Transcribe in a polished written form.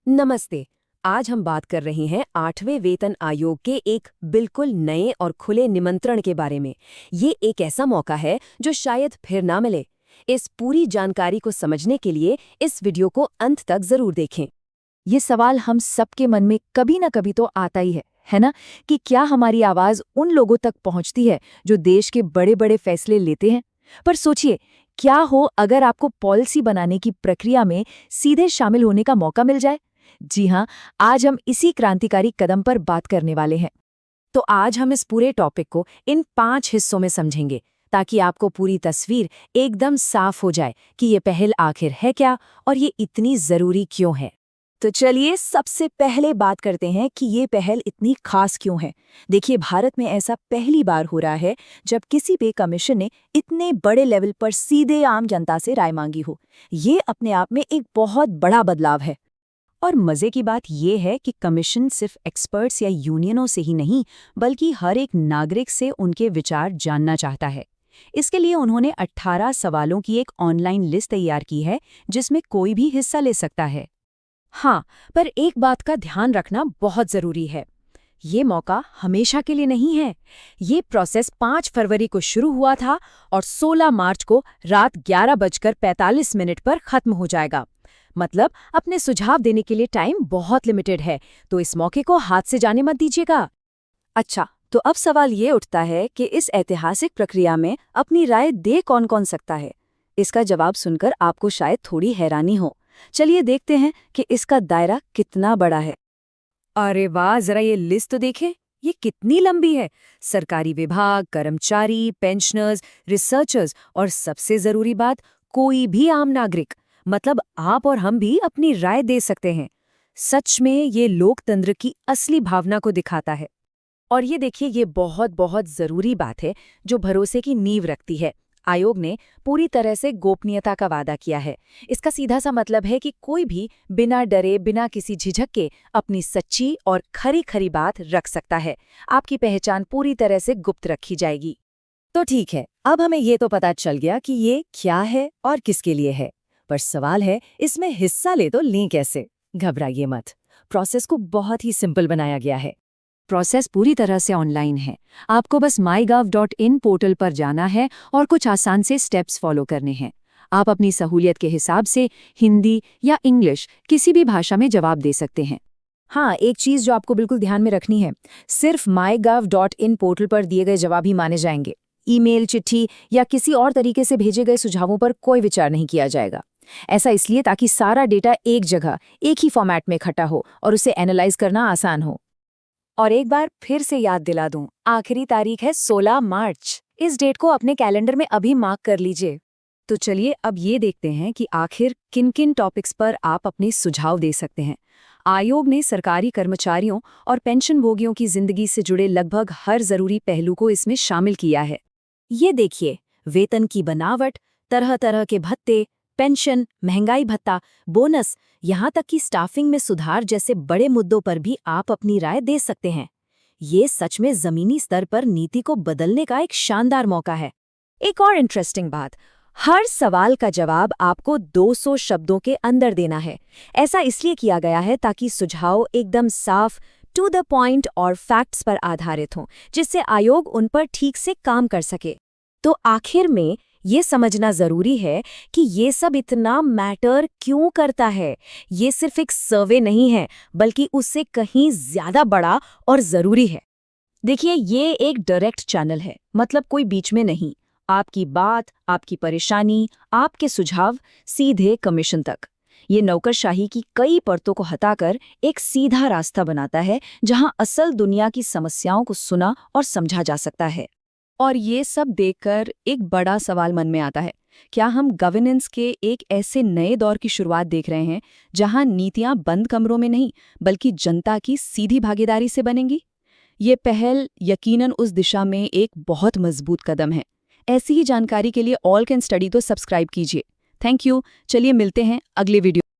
नमस्ते। आज हम बात कर रहे हैं 8वें वेतन आयोग के एक बिल्कुल नए और खुले निमंत्रण के बारे में। ये एक ऐसा मौका है जो शायद फिर ना मिले। इस पूरी जानकारी को समझने के लिए इस वीडियो को अंत तक जरूर देखें। ये सवाल हम सबके मन में कभी ना कभी तो आता ही है ना? कि क्या हमारी आवाज उन लोगों तक पहुंचती है जो देश के बड़े बड़े फैसले लेते हैं? पर सोचिए, क्या हो अगर आपको पॉलिसी बनाने की प्रक्रिया में सीधे शामिल होने का मौका मिल जाए? जी हाँ, आज हम इसी क्रांतिकारी कदम पर बात करने वाले हैं। तो आज हम इस पूरे टॉपिक को इन 5 हिस्सों में समझेंगे ताकि आपको पूरी तस्वीर एकदम साफ हो जाए कि ये पहल आखिर है क्या और ये इतनी जरूरी क्यों है। तो चलिए सबसे पहले बात करते हैं कि ये पहल इतनी खास क्यों है। देखिए, भारत में ऐसा पहली बार हो रहा है जब किसी पे कमीशन ने इतने बड़े लेवल पर सीधे आम जनता से राय मांगी हो। ये अपने आप में एक बहुत बड़ा बदलाव है। और मजे की बात यह है कि कमीशन सिर्फ एक्सपर्ट्स या यूनियनों से ही नहीं बल्कि हर एक नागरिक से उनके विचार जानना चाहता है। इसके लिए उन्होंने 18 सवालों की एक ऑनलाइन लिस्ट तैयार की है जिसमें कोई भी हिस्सा ले सकता है। हाँ, पर एक बात का ध्यान रखना बहुत जरूरी है। ये मौका हमेशा के लिए नहीं है। ये प्रोसेस 5 फरवरी को शुरू हुआ था और 16 मार्च को रात 11:45 पर खत्म हो जाएगा। मतलब अपने सुझाव देने के लिए टाइम बहुत लिमिटेड है, तो इस मौके को हाथ से जाने मत दीजिएगा। अच्छा, तो अब सवाल ये उठता है कि इस ऐतिहासिक प्रक्रिया में अपनी राय दे कौन कौन सकता है। इसका जवाब सुनकर आपको शायद थोड़ी हैरानी हो। चलिए देखते हैं कि इसका दायरा कितना बड़ा है। अरे वाह, जरा ये लिस्ट तो देखें, ये कितनी लंबी है। सरकारी विभाग, कर्मचारी, पेंशनर्स, रिसर्चर्स और सबसे जरूरी बात, कोई भी आम नागरिक, मतलब आप और हम भी अपनी राय दे सकते हैं। सच में ये लोकतंत्र की असली भावना को दिखाता है। और ये देखिए, ये बहुत बहुत जरूरी बात है जो भरोसे की नींव रखती है। आयोग ने पूरी तरह से गोपनीयता का वादा किया है। इसका सीधा सा मतलब है कि कोई भी बिना डरे, बिना किसी झिझक के अपनी सच्ची और खरी खरी बात रख सकता है। आपकी पहचान पूरी तरह से गुप्त रखी जाएगी। तो ठीक है, अब हमें ये तो पता चल गया कि ये क्या है और किसके लिए है। पर सवाल है, इसमें हिस्सा ले तो लें कैसे? घबराइए मत, प्रोसेस को बहुत ही सिंपल बनाया गया है। प्रोसेस पूरी तरह से ऑनलाइन है। आपको बस mygov.in पोर्टल पर जाना है और कुछ आसान से स्टेप्स फॉलो करने हैं। आप अपनी सहूलियत के हिसाब से हिंदी या इंग्लिश किसी भी भाषा में जवाब दे सकते हैं। हाँ, एक चीज़ जो आपको बिल्कुल ध्यान में रखनी है, सिर्फ mygov.in पोर्टल पर दिए गए जवाब ही माने जाएंगे। ईमेल, चिट्ठी या किसी और तरीके से भेजे गए सुझावों पर कोई विचार नहीं किया जाएगा। ऐसा इसलिए ताकि सारा डेटा एक जगह, एक ही फॉर्मेट में इकट्ठा हो और उसे एनालाइज करना आसान हो। और एक बार फिर से याद दिला दूं, आखिरी तारीख है 16 मार्च। इस डेट को अपने कैलेंडर में अभी मार्क कर लीजिए। तो चलिए अब ये देखते हैं कि आखिर किन किन टॉपिक्स पर आप अपने सुझाव दे सकते हैं। आयोग ने सरकारी कर्मचारियों और पेंशनभोगियों की जिंदगी से जुड़े लगभग हर जरूरी पहलू को इसमें शामिल किया है। ये देखिए, वेतन की बनावट, तरह तरह के भत्ते, पेंशन, महंगाई भत्ता, बोनस, यहाँ तक कि स्टाफिंग में सुधार जैसे बड़े मुद्दों पर भी आप अपनी राय दे सकते हैं। ये सच में जमीनी स्तर पर नीति को बदलने का एक शानदार मौका है। एक और इंटरेस्टिंग बात, हर सवाल का जवाब आपको 200 शब्दों के अंदर देना है। ऐसा इसलिए किया गया है ताकि सुझाव एकदम साफ, टू द पॉइंट और फैक्ट्स पर आधारित हों, जिससे आयोग उन पर ठीक से काम कर सके। तो आखिर में ये समझना जरूरी है कि ये सब इतना मैटर क्यों करता है। ये सिर्फ एक सर्वे नहीं है, बल्कि उससे कहीं ज्यादा बड़ा और जरूरी है। देखिए, ये एक डायरेक्ट चैनल है, मतलब कोई बीच में नहीं। आपकी बात, आपकी परेशानी, आपके सुझाव सीधे कमीशन तक। ये नौकरशाही की कई परतों को हटाकर एक सीधा रास्ता बनाता है जहां असल दुनिया की समस्याओं को सुना और समझा जा सकता है। और ये सब देखकर एक बड़ा सवाल मन में आता है, क्या हम गवर्नेंस के एक ऐसे नए दौर की शुरुआत देख रहे हैं जहां नीतियां बंद कमरों में नहीं बल्कि जनता की सीधी भागीदारी से बनेंगी? ये पहल यकीनन उस दिशा में एक बहुत मजबूत कदम है। ऐसी ही जानकारी के लिए ऑल कैन स्टडी तो सब्सक्राइब कीजिए। Thank you. चलिए मिलते हैं अगले वीडियो।